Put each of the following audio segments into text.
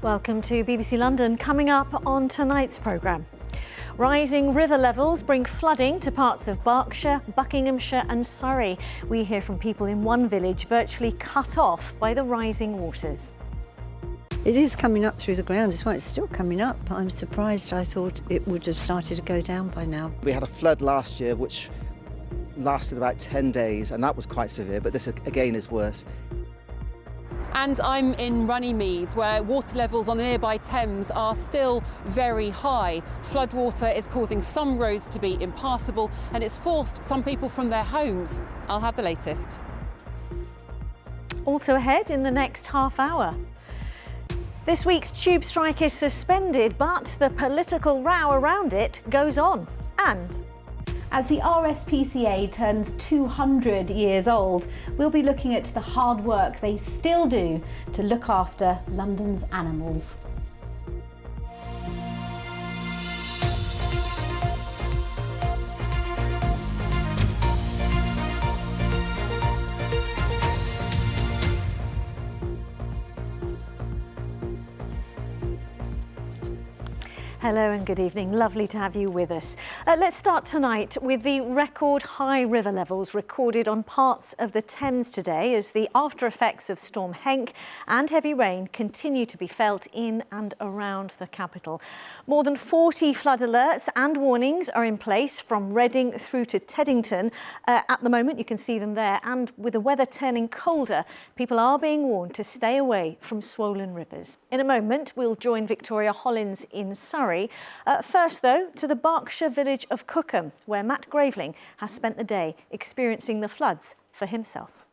Welcome to BBC London. Coming up on tonight's programme. Rising river levels bring flooding to parts of Berkshire, Buckinghamshire and Surrey. We hear from people in one village virtually cut off by the rising waters. It is coming up through the ground. It's still coming up. I'm surprised. I thought it would have started to go down by now. We had a flood last year which lasted about 10 days and that was quite severe, but this again is worse. And I'm in Runnymede, where water levels on the nearby Thames are still very high. Floodwater is causing some roads to be impassable and it's forced some people from their homes. I'll have the latest. Also ahead in the next half hour. This week's tube strike is suspended, but the political row around it goes on. And as the RSPCA turns 200 years old, we'll be looking at the hard work they still do to look after London's animals. Hello and good evening. Lovely to have you with us. Let's start tonight with the record high river levels recorded on parts of the Thames today as the after effects of Storm Henk and heavy rain continue to be felt in and around the capital. More than 40 flood alerts and warnings are in place from Reading through to Teddington. At the moment, you can see them there, and with the weather turning colder, people are being warned to stay away from swollen rivers. In a moment, we'll join Victoria Hollins in Surrey. First, though, to the Berkshire village of Cookham, where Matt Graveling has spent the day experiencing the floods for himself.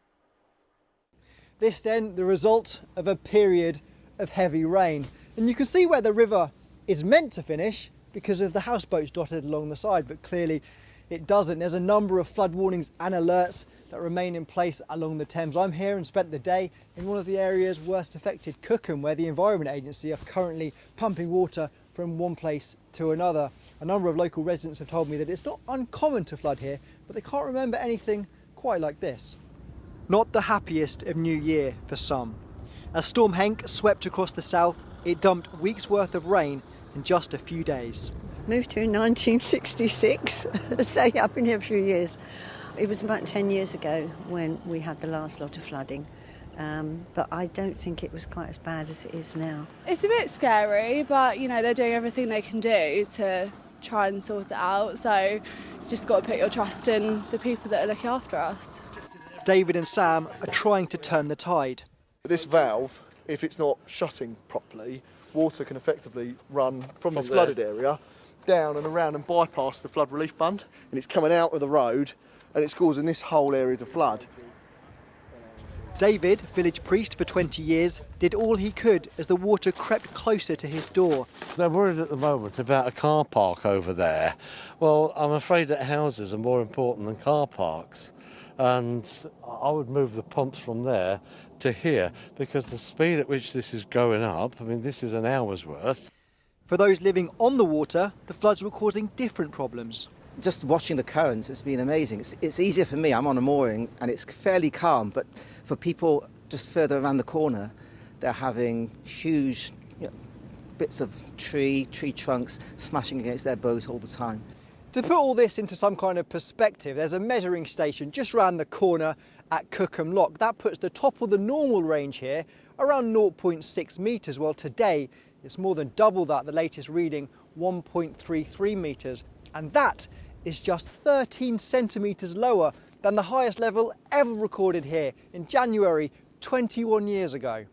This then the result of a period of heavy rain. And you can see where the river is meant to finish because of the houseboats dotted along the side, but clearly it doesn't. There's a number of flood warnings and alerts that remain in place along the Thames. I'm here and spent the day in one of the areas worst affected, Cookham, where the Environment Agency are currently pumping water from one place to another. A number of local residents have told me that it's not uncommon to flood here, but they can't remember anything quite like this. Not the happiest of New Year for some. As Storm Henk swept across the south, it dumped weeks' worth of rain in just a few days. Moved here in 1966, so yeah, I've been here a few years. It was about 10 years ago when we had the last lot of flooding. But I don't think it was quite as bad as it is now. It's a bit scary, but you know, they're doing everything they can do to try and sort it out, so you just got to put your trust in the people that are looking after us. David and Sam are trying to turn the tide. This valve, if it's not shutting properly, water can effectively run from this flooded area down and around and bypass the flood relief bund, and it's coming out of the road and it's causing this whole area to flood. David, village priest for 20 years, did all he could as the water crept closer to his door. They're worried at the moment about a car park over there. Well, I'm afraid that houses are more important than car parks. And I would move the pumps from there to here because the speed at which this is going up, I mean, this is an hour's worth. For those living on the water, the floods were causing different problems. Just watching the currents, it's been amazing. It's easier for me, I'm on a mooring and it's fairly calm, but for people just further around the corner, they're having huge bits of tree trunks smashing against their boat all the time. To put all this into some kind of perspective, there's a measuring station just round the corner at Cookham Lock. That puts the top of the normal range here around 0.6 metres. Well, today it's more than double that, the latest reading 1.33 metres. And that is just 13 centimetres lower than the highest level ever recorded here in January 21 years ago.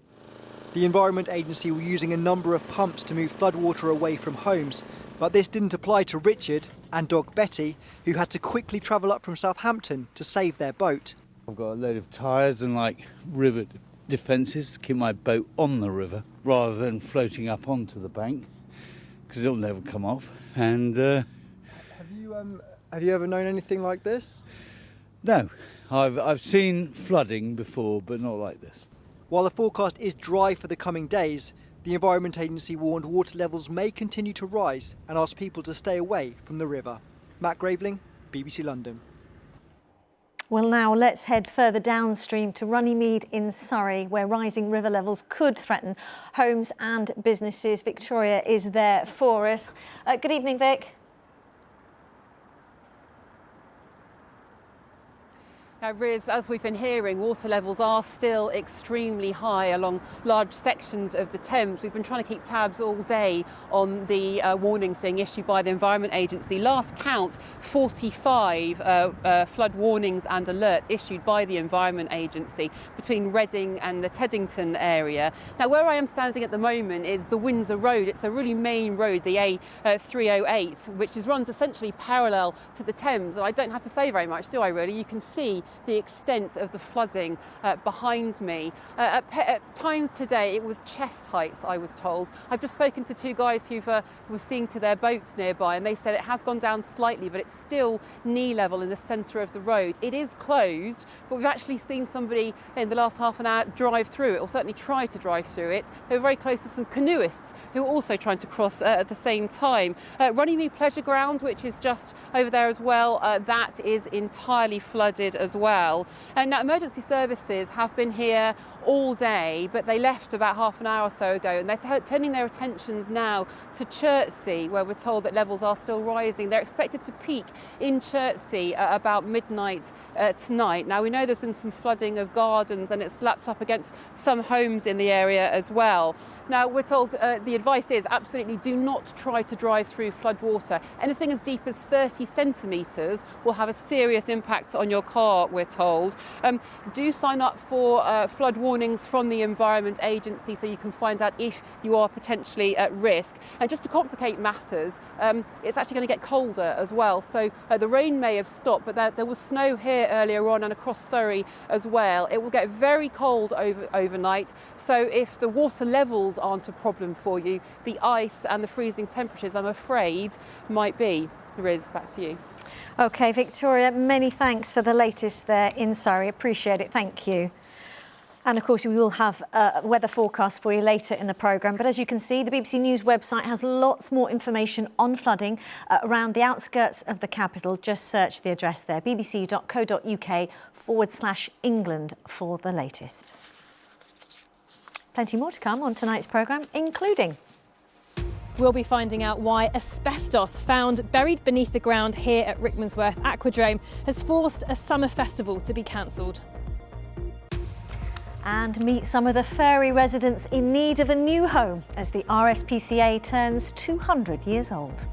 The Environment Agency were using a number of pumps to move floodwater away from homes, but this didn't apply to Richard and dog Betty, who had to quickly travel up from Southampton to save their boat. I've got a load of tyres and river defences to keep my boat on the river rather than floating up onto the bank because it'll never come off. And have you ever known anything like this? No, I've seen flooding before, but not like this. While the forecast is dry for the coming days, the Environment Agency warned water levels may continue to rise and asked people to stay away from the river. Matt Graveling, BBC London. Well, now let's head further downstream to Runnymede in Surrey, where rising river levels could threaten homes and businesses. Victoria is there for us. Good evening, Vic. Now, Riz, as we've been hearing, water levels are still extremely high along large sections of the Thames. We've been trying to keep tabs all day on the warnings being issued by the Environment Agency. Last count, 45 flood warnings and alerts issued by the Environment Agency between Reading and the Teddington area. Now, where I am standing at the moment is the Windsor Road. It's a really main road, the A308, which runs essentially parallel to the Thames. And I don't have to say very much, do I really? You can see the extent of the flooding behind me. At times today it was chest heights, I was told. I've just spoken to two guys who were seeing to their boats nearby, and they said it has gone down slightly, but it's still knee level in the centre of the road. It is closed, but we've actually seen somebody in the last half an hour drive through it, or certainly try to drive through it. They were very close to some canoeists who were also trying to cross at the same time. Runnymede Pleasure Ground, which is just over there as well, that is entirely flooded as well. And now emergency services have been here all day, but they left about half an hour or so ago, and they're turning their attentions now to Chertsey, where we're told that levels are still rising. They're expected to peak in Chertsey at about midnight tonight. Now, we know there's been some flooding of gardens, and it's slapped up against some homes in the area as well. Now, we're told the advice is absolutely do not try to drive through flood water. Anything as deep as 30 centimetres will have a serious impact on your car, we're told. Do sign up for flood warnings from the Environment Agency so you can find out if you are potentially at risk. And just to complicate matters, it's actually going to get colder as well. So the rain may have stopped, but there was snow here earlier on and across Surrey as well. It will get very cold overnight. So if the water levels aren't a problem for you, the ice and the freezing temperatures, I'm afraid, might be. Riz, back to you. OK, Victoria, many thanks for the latest there in Surrey. Appreciate it. Thank you. And of course, we will have a weather forecast for you later in the programme. But as you can see, the BBC News website has lots more information on flooding around the outskirts of the capital. Just search the address there, bbc.co.uk/England for the latest. Plenty more to come on tonight's programme, including... We'll be finding out why asbestos found buried beneath the ground here at Rickmansworth Aquadrome has forced a summer festival to be cancelled. And meet some of the Fairy residents in need of a new home as the RSPCA turns 200 years old.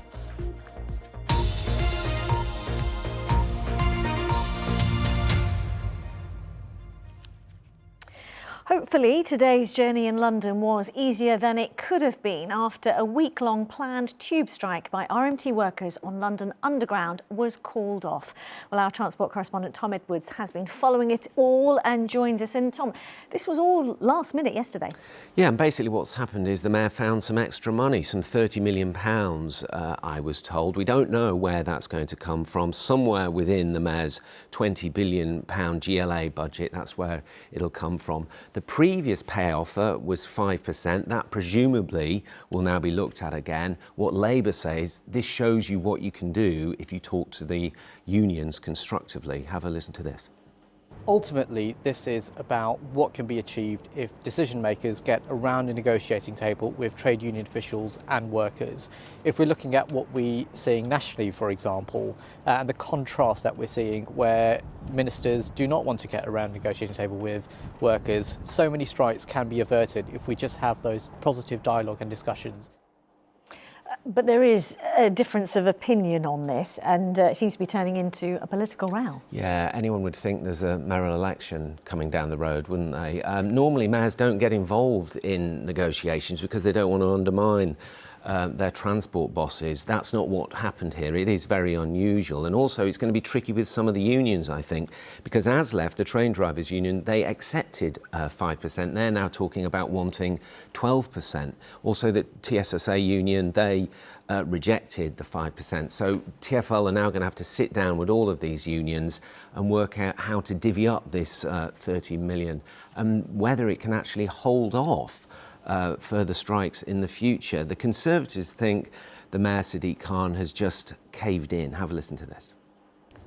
Hopefully, today's journey in London was easier than it could have been after a week-long planned tube strike by RMT workers on London Underground was called off. Well, our transport correspondent Tom Edwards has been following it all and joins us. And Tom, this was all last minute yesterday. Yeah, and basically what's happened is the Mayor found some extra money, some £30 million, I was told. We don't know where that's going to come from. Somewhere within the Mayor's £20 billion GLA budget, that's where it'll come from. The previous pay offer was 5%. That presumably will now be looked at again. What Labour says, this shows you what you can do if you talk to the unions constructively. Have a listen to this. Ultimately, this is about what can be achieved if decision makers get around a negotiating table with trade union officials and workers. If we're looking at what we're seeing nationally, for example, and the contrast that we're seeing where ministers do not want to get around a negotiating table with workers, so many strikes can be averted if we just have those positive dialogue and discussions. But there is a difference of opinion on this, and it seems to be turning into a political row. Yeah, anyone would think there's a mayoral election coming down the road, wouldn't they? Normally, mayors don't get involved in negotiations because they don't want to undermine their transport bosses. That's not what happened here. It is very unusual. And also, it's going to be tricky with some of the unions, I think, because ASLEF, the train drivers union, they accepted 5%. They're now talking about wanting 12%. Also, the TSSA union, they rejected the 5%. So TfL are now going to have to sit down with all of these unions and work out how to divvy up this 30 million and whether it can actually hold off further strikes in the future. The Conservatives think the Mayor Sadiq Khan has just caved in. Have a listen to this.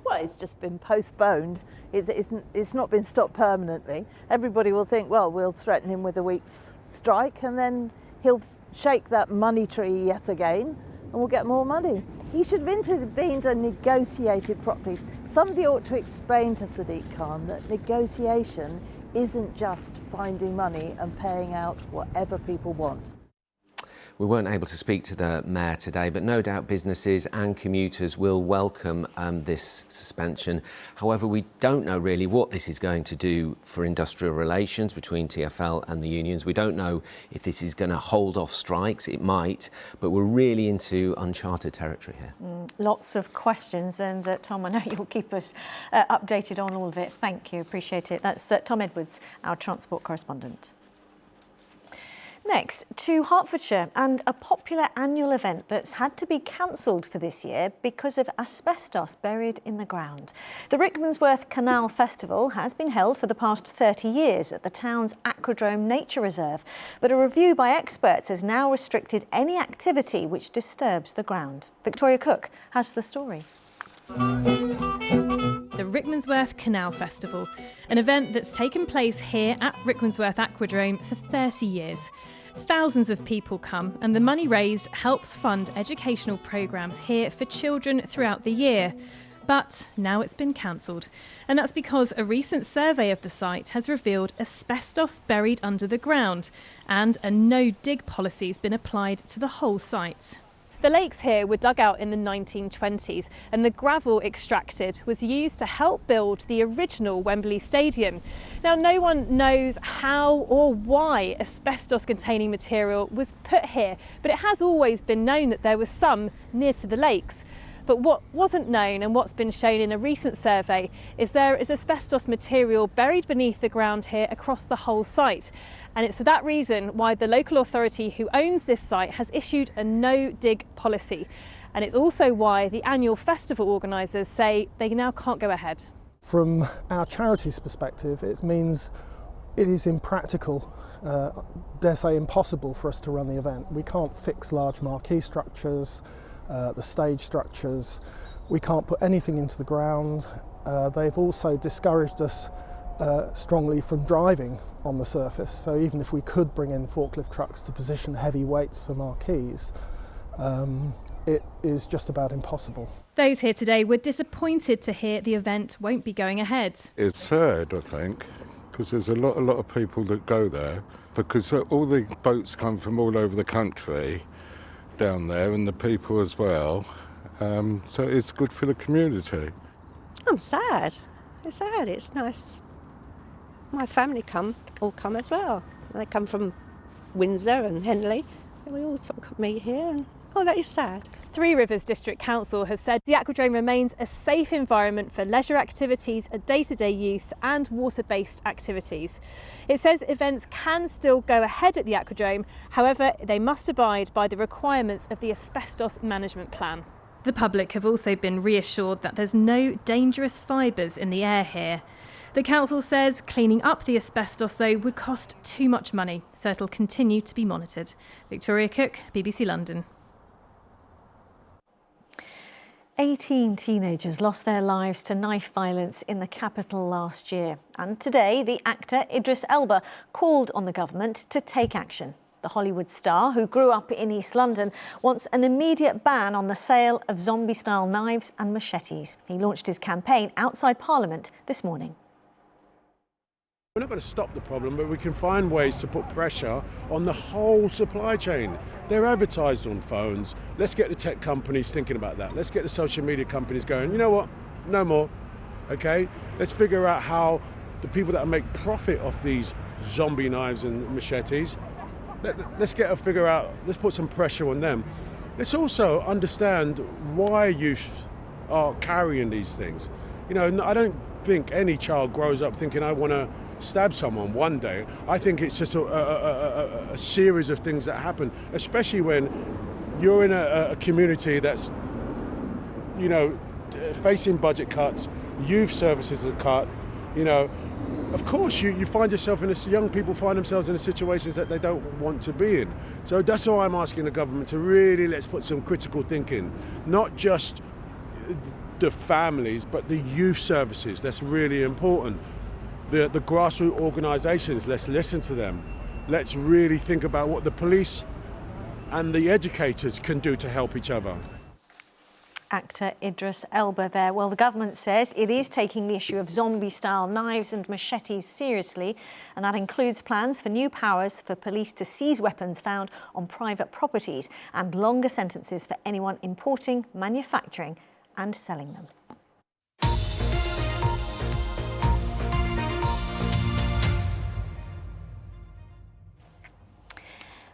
Well, it's just been postponed. It's not been stopped permanently. Everybody will think, well, we'll threaten him with a week's strike and then he'll shake that money tree yet again and we'll get more money. He should have intervened and negotiated properly. Somebody ought to explain to Sadiq Khan that negotiation isn't just finding money and paying out whatever people want. We weren't able to speak to the Mayor today, but no doubt businesses and commuters will welcome this suspension. However, we don't know really what this is going to do for industrial relations between TfL and the unions. We don't know if this is going to hold off strikes. It might, but we're really into uncharted territory here. Lots of questions, and Tom, I know you'll keep us updated on all of it. Thank you, appreciate it. That's Tom Edwards, our transport correspondent. Next, to Hertfordshire and a popular annual event that's had to be cancelled for this year because of asbestos buried in the ground. The Rickmansworth Canal Festival has been held for the past 30 years at the town's Aquadrome Nature Reserve, but a review by experts has now restricted any activity which disturbs the ground. Victoria Cook has the story. The Rickmansworth Canal Festival, an event that's taken place here at Rickmansworth Aquadrome for 30 years. Thousands of people come, and the money raised helps fund educational programmes here for children throughout the year. But now it's been cancelled, and that's because a recent survey of the site has revealed asbestos buried under the ground, and a no-dig policy has been applied to the whole site. The lakes here were dug out in the 1920s, and the gravel extracted was used to help build the original Wembley Stadium. Now, no one knows how or why asbestos-containing material was put here, but it has always been known that there was some near to the lakes. But what wasn't known, and what's been shown in a recent survey, is there is asbestos material buried beneath the ground here across the whole site. And it's for that reason why the local authority who owns this site has issued a no-dig policy. And it's also why the annual festival organisers say they now can't go ahead. From our charity's perspective, it means it is impractical, dare say impossible, for us to run the event. We can't fix large marquee structures, the stage structures. We can't put anything into the ground. They've also discouraged us strongly from driving on the surface. So even if we could bring in forklift trucks to position heavy weights for marquees, it is just about impossible. Those here today were disappointed to hear the event won't be going ahead. It's sad, I think, because there's a lot of people that go there, because all the boats come from all over the country down there, and the people as well. So it's good for the community. I'm sad. It's sad. It's nice. My family all come as well. They come from Windsor and Henley. And we all sort of meet here, and that is sad. Three Rivers District Council have said the Aquadrome remains a safe environment for leisure activities, day-to-day use and water-based activities. It says events can still go ahead at the Aquadrome, however they must abide by the requirements of the asbestos management plan. The public have also been reassured that there's no dangerous fibres in the air here. The council says cleaning up the asbestos, though, would cost too much money, so it'll continue to be monitored. Victoria Cook, BBC London. 18 teenagers lost their lives to knife violence in the capital last year. And today, the actor Idris Elba called on the government to take action. The Hollywood star, who grew up in East London, wants an immediate ban on the sale of zombie-style knives and machetes. He launched his campaign outside Parliament this morning. We're not going to stop the problem, but we can find ways to put pressure on the whole supply chain. They're advertised on phones. Let's get the tech companies thinking about that. Let's get the social media companies going, you know what, no more, okay? Let's figure out how the people that make profit off these zombie knives and machetes, let's put some pressure on them. Let's also understand why youth are carrying these things. You know, I don't think any child grows up thinking, I want to stab someone one day. I think it's just a series of things that happen, especially when you're in a community that's, you know, facing budget cuts, youth services are cut, you know. Of course, you find yourself in young people find themselves in situations that they don't want to be in. So that's why I'm asking the government to really let's put some critical thinking, not just the families, but the youth services, that's really important. The grassroots organisations, let's listen to them. Let's really think about what the police and the educators can do to help each other. Actor Idris Elba there. Well, the government says it is taking the issue of zombie-style knives and machetes seriously, and that includes plans for new powers for police to seize weapons found on private properties and longer sentences for anyone importing, manufacturing and selling them.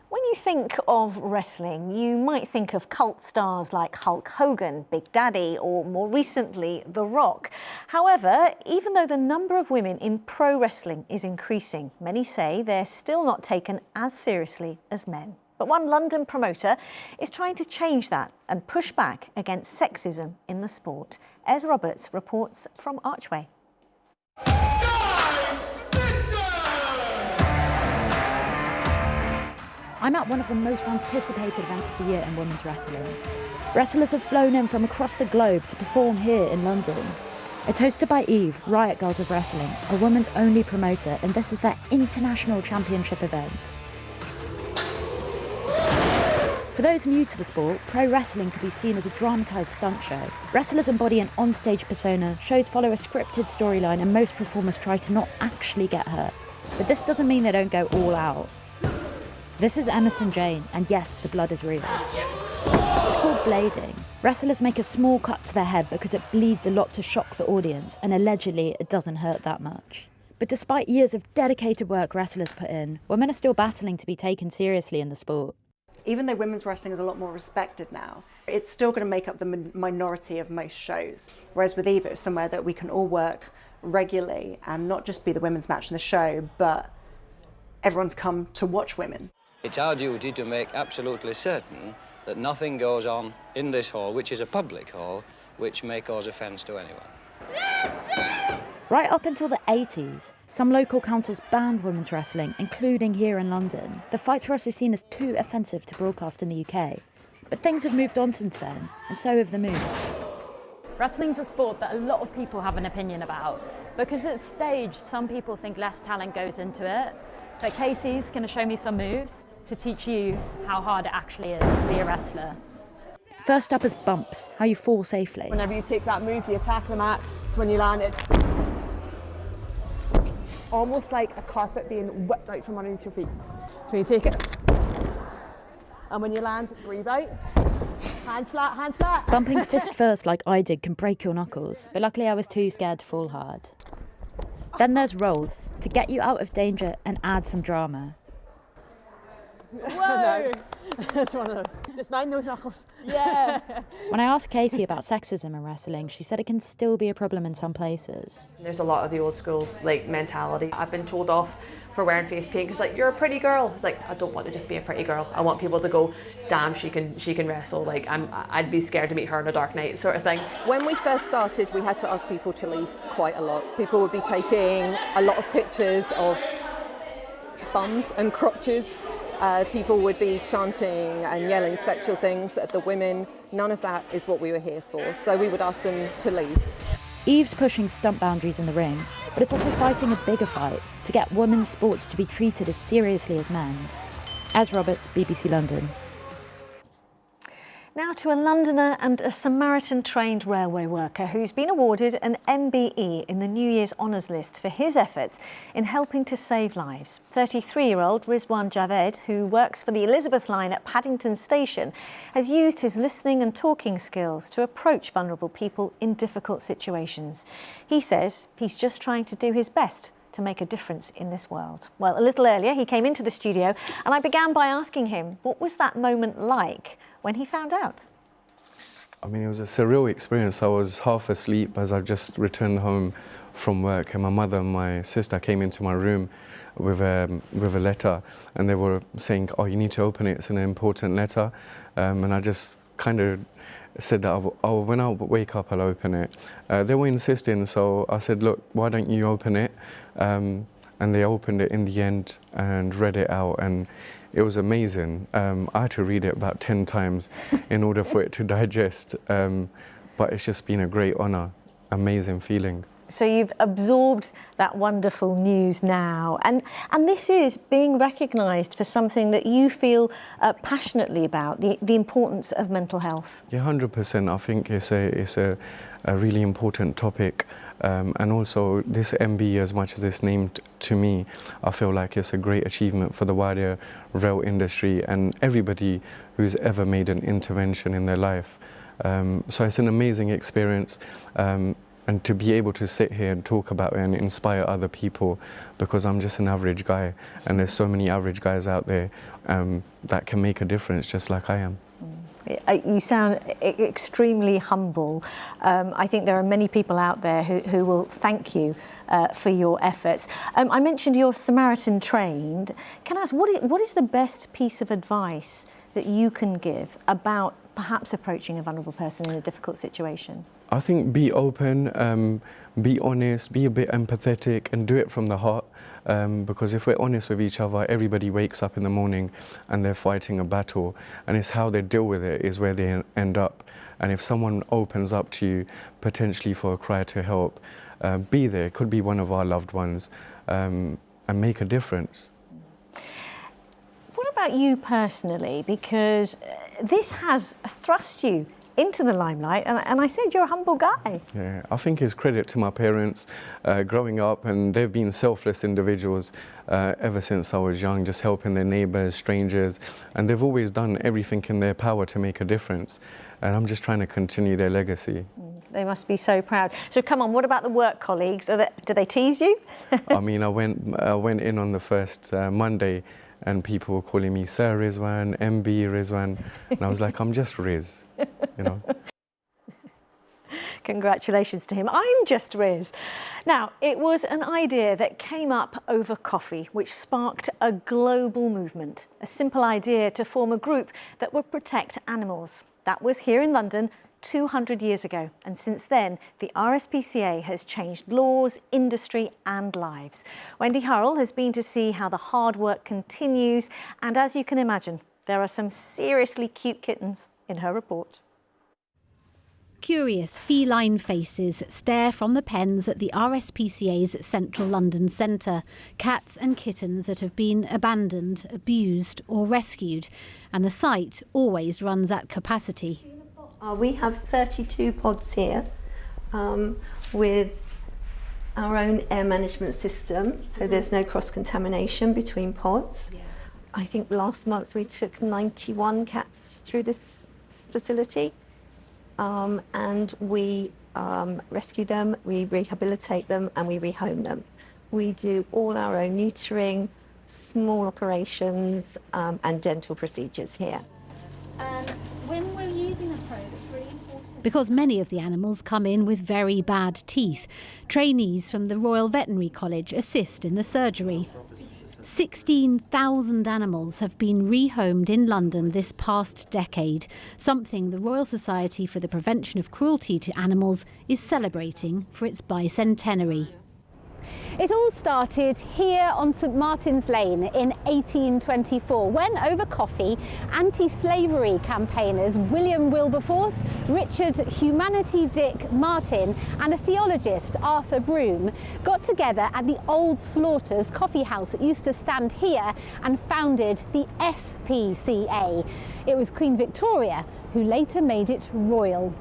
When you think of wrestling, you might think of cult stars like Hulk Hogan, Big Daddy, or more recently, The Rock. However, even though the number of women in pro wrestling is increasing, many say they're still not taken as seriously as men. But one London promoter is trying to change that and push back against sexism in the sport. Ez Roberts reports from Archway. I'm at one of the most anticipated events of the year in women's wrestling. Wrestlers have flown in from across the globe to perform here in London. It's hosted by Eve, Riot Girls of Wrestling, a women's only promoter, and this is their international championship event. For those new to the sport, pro wrestling can be seen as a dramatised stunt show. Wrestlers embody an on-stage persona, shows follow a scripted storyline, and most performers try to not actually get hurt. But this doesn't mean they don't go all out. This is Emerson Jane, and yes, the blood is real. It's called blading. Wrestlers make a small cut to their head because it bleeds a lot to shock the audience, and allegedly it doesn't hurt that much. But despite years of dedicated work wrestlers put in, women are still battling to be taken seriously in the sport. Even though women's wrestling is a lot more respected now, it's still going to make up the minority of most shows. Whereas with Eva, it's somewhere that we can all work regularly and not just be the women's match in the show, but everyone's come to watch women. It's our duty to make absolutely certain that nothing goes on in this hall, which is a public hall, which may cause offence to anyone. Right up until the 80s, some local councils banned women's wrestling, including here in London. The fights were also seen as too offensive to broadcast in the UK. But things have moved on since then, and so have the moves. Wrestling's a sport that a lot of people have an opinion about. Because it's staged, some people think less talent goes into it. But Casey's going to show me some moves to teach you how hard it actually is to be a wrestler. First up is bumps, how you fall safely. Whenever you take that move, you attack the mat, so when you land, it's almost like a carpet being whipped out from underneath your feet. So when you take it, and when you land, breathe out. Hands flat, hands flat. Bumping fist first like I did can break your knuckles, but luckily I was too scared to fall hard. Then there's rolls, to get you out of danger and add some drama. Whoa! It's one of those. Just mind those knuckles. Yeah. When I asked Casey about sexism in wrestling, she said it can still be a problem in some places. There's a lot of the old school mentality. I've been told off for wearing face paint because you're a pretty girl. It's like, I don't want to just be a pretty girl. I want people to go, damn, she can wrestle. Like I'd be scared to meet her on a dark night sort of thing. When we first started, we had to ask people to leave quite a lot. People would be taking a lot of pictures of bums and crotches. People would be chanting and yelling sexual things at the women. None of that is what we were here for, so we would ask them to leave. Eve's pushing stunt boundaries in the ring, but it's also fighting a bigger fight to get women's sports to be treated as seriously as men's. Ez Roberts, BBC London. Now to a Londoner and a Samaritan-trained railway worker who's been awarded an MBE in the New Year's Honours List for his efforts in helping to save lives. 33-year-old Rizwan Javed, who works for the Elizabeth line at Paddington Station, has used his listening and talking skills to approach vulnerable people in difficult situations. He says he's just trying to do his best to make a difference in this world. Well, a little earlier he came into the studio and I began by asking him what was that moment like when he found out. I mean, it was a surreal experience. I was half asleep as I just returned home from work, and my mother and my sister came into my room with a letter, and they were saying, "Oh, you need to open it. It's an important letter." And I just kind of said that, when I wake up, I'll open it. They were insisting, so I said, "Look, why don't you open it?" And they opened it in the end and read it out, and it was amazing. I had to read it about 10 times in order for it to digest. but it's just been a great honour, amazing feeling. So you've absorbed that wonderful news now, and this is being recognised for something that you feel passionately about, the importance of mental health. Yeah, 100%. I think it's a really important topic, and also this MB, as much as it's named to me, I feel like it's a great achievement for the wider rail industry and everybody who's ever made an intervention in their life. So it's an amazing experience. And to be able to sit here and talk about it and inspire other people, because I'm just an average guy and there's so many average guys out there that can make a difference just like I am. You sound extremely humble. I think there are many people out there who will thank you for your efforts. I mentioned you're Samaritan trained. Can I ask, what is the best piece of advice that you can give about perhaps approaching a vulnerable person in a difficult situation? I think be open, be honest, be a bit empathetic and do it from the heart, because if we're honest with each other, everybody wakes up in the morning and they're fighting a battle, and it's how they deal with it is where they end up. And if someone opens up to you, potentially for a cry to help, be there. It could be one of our loved ones, and make a difference. What about you personally? Because this has thrust you into the limelight, and I said you're a humble guy. Yeah, I think it's credit to my parents growing up, and they've been selfless individuals ever since I was young, just helping their neighbours, strangers, and they've always done everything in their power to make a difference, and I'm just trying to continue their legacy. They must be so proud. So come on, what about the work colleagues? Do they tease you? I mean, I went in on the first Monday, and people were calling me Sir Rizwan, MB Rizwan, and I was like, I'm just Riz, you know. Congratulations to him. I'm just Riz. Now, it was an idea that came up over coffee, which sparked a global movement. A simple idea to form a group that would protect animals. That was here in London 200 years ago, and since then the RSPCA has changed laws, industry and lives. Wendy Hurrell has been to see how the hard work continues, and as you can imagine, there are some seriously cute kittens in her report. Curious feline faces stare from the pens at the RSPCA's Central London Centre. Cats and kittens that have been abandoned, abused or rescued, and the site always runs at capacity. We have 32 pods here with our own air management system, so there's no cross-contamination between pods. I think last month we took 91 cats through this facility, and we rescue them, we rehabilitate them and we rehome them. We do all our own neutering, small operations and dental procedures here. When we're using a probe, it's really important. Because many of the animals come in with very bad teeth. Trainees from the Royal Veterinary College assist in the surgery. 16,000 animals have been rehomed in London this past decade, something the Royal Society for the Prevention of Cruelty to Animals is celebrating for its bicentenary. It all started here on St Martin's Lane in 1824 when, over coffee, anti-slavery campaigners William Wilberforce, Richard Humanity Dick Martin and a theologist, Arthur Broome, got together at the old Slaughters coffee house that used to stand here and founded the RSPCA. It was Queen Victoria who later made it royal.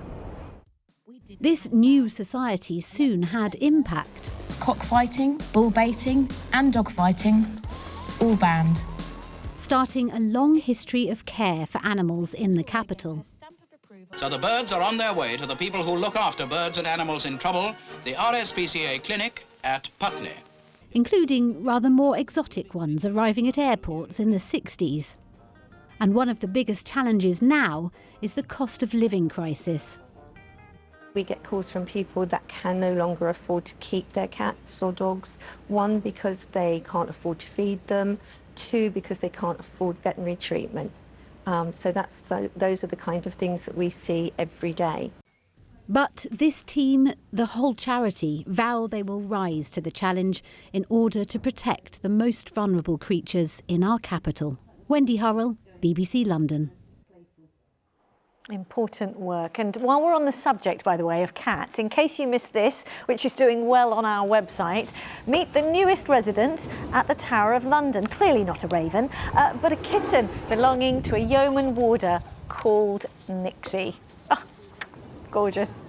This new society soon had impact. Cockfighting, bull baiting and dog fighting, all banned. Starting a long history of care for animals in the capital. So the birds are on their way to the people who look after birds and animals in trouble, the RSPCA clinic at Putney. Including rather more exotic ones arriving at airports in the 60s. And one of the biggest challenges now is the cost of living crisis. We get calls from people that can no longer afford to keep their cats or dogs. One, because they can't afford to feed them. Two, because they can't afford veterinary treatment. So those are the kind of things that we see every day. But this team, the whole charity, vow they will rise to the challenge in order to protect the most vulnerable creatures in our capital. Wendy Hurrell, BBC London. Important work. And while we're on the subject, by the way, of cats, in case you missed this, which is doing well on our website, meet the newest resident at the Tower of London. Clearly not a raven, but a kitten belonging to a yeoman warder called Nixie. Oh, gorgeous.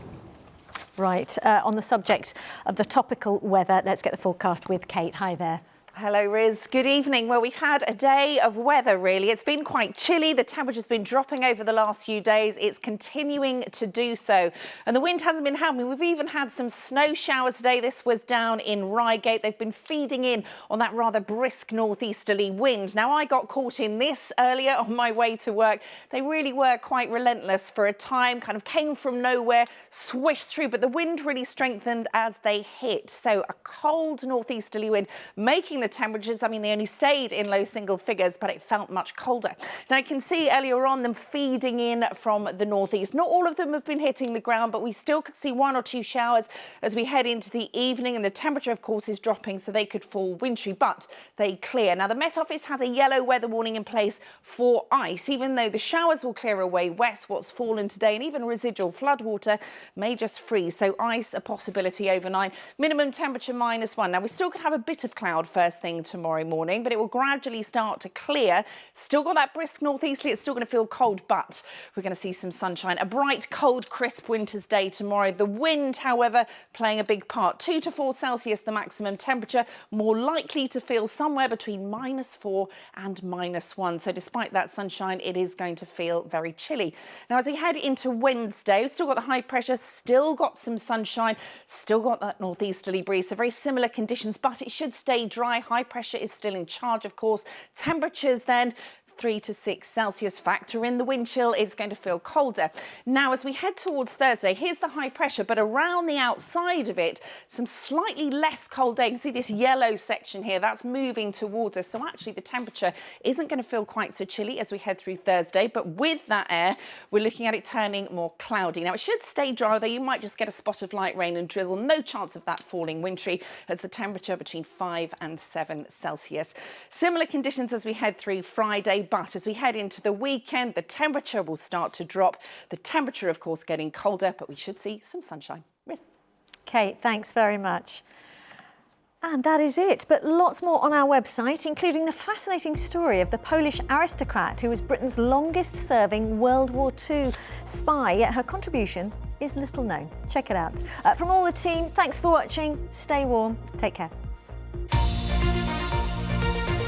Right, on the subject of the topical weather, let's get the forecast with Kate. Hi there. Hello, Riz. Good evening. Well, we've had a day of weather, really. It's been quite chilly. The temperature's been dropping over the last few days. It's continuing to do so. And the wind hasn't been helping. We've even had some snow showers today. This was down in Reigate. They've been feeding in on that rather brisk northeasterly wind. Now, I got caught in this earlier on my way to work. They really were quite relentless for a time, kind of came from nowhere, swished through, but the wind really strengthened as they hit. So a cold northeasterly wind making the temperatures, I mean, they only stayed in low single figures, but it felt much colder. Now, you can see earlier on them feeding in from the northeast. Not all of them have been hitting the ground, but we still could see 1 or 2 showers as we head into the evening, and the temperature, of course, is dropping, so they could fall wintry, but they clear. Now, the Met Office has a yellow weather warning in place for ice, even though the showers will clear away west. What's fallen today and even residual floodwater may just freeze, so ice a possibility overnight. Minimum temperature -1. Now, we still could have a bit of cloud first thing tomorrow morning, but it will gradually start to clear. Still got that brisk northeasterly. It's still going to feel cold, but we're going to see some sunshine. A bright, cold, crisp winter's day tomorrow. The wind, however, playing a big part. 2 to 4 Celsius, the maximum temperature. More likely to feel somewhere between -4 and -1. So despite that sunshine, it is going to feel very chilly. Now, as we head into Wednesday, we've still got the high pressure, still got some sunshine, still got that northeasterly breeze. So very similar conditions, but it should stay dry. High pressure is still in charge, of course. Temperatures then 3 to 6 Celsius. Factor in the wind chill, it's going to feel colder. Now, as we head towards Thursday, here's the high pressure, but around the outside of it, some slightly less cold air. You can see this yellow section here, that's moving towards us. So actually the temperature isn't going to feel quite so chilly as we head through Thursday, but with that air, we're looking at it turning more cloudy. Now, it should stay dry, though you might just get a spot of light rain and drizzle. No chance of that falling wintry, as the temperature between 5 and 7 Celsius. Similar conditions as we head through Friday, but as we head into the weekend, the temperature will start to drop. The temperature, of course, getting colder, but we should see some sunshine. Riz. Kate, thanks very much. And that is it, but lots more on our website, including the fascinating story of the Polish aristocrat who was Britain's longest-serving World War II spy, yet her contribution is little known. Check it out. From all the team, thanks for watching. Stay warm. Take care.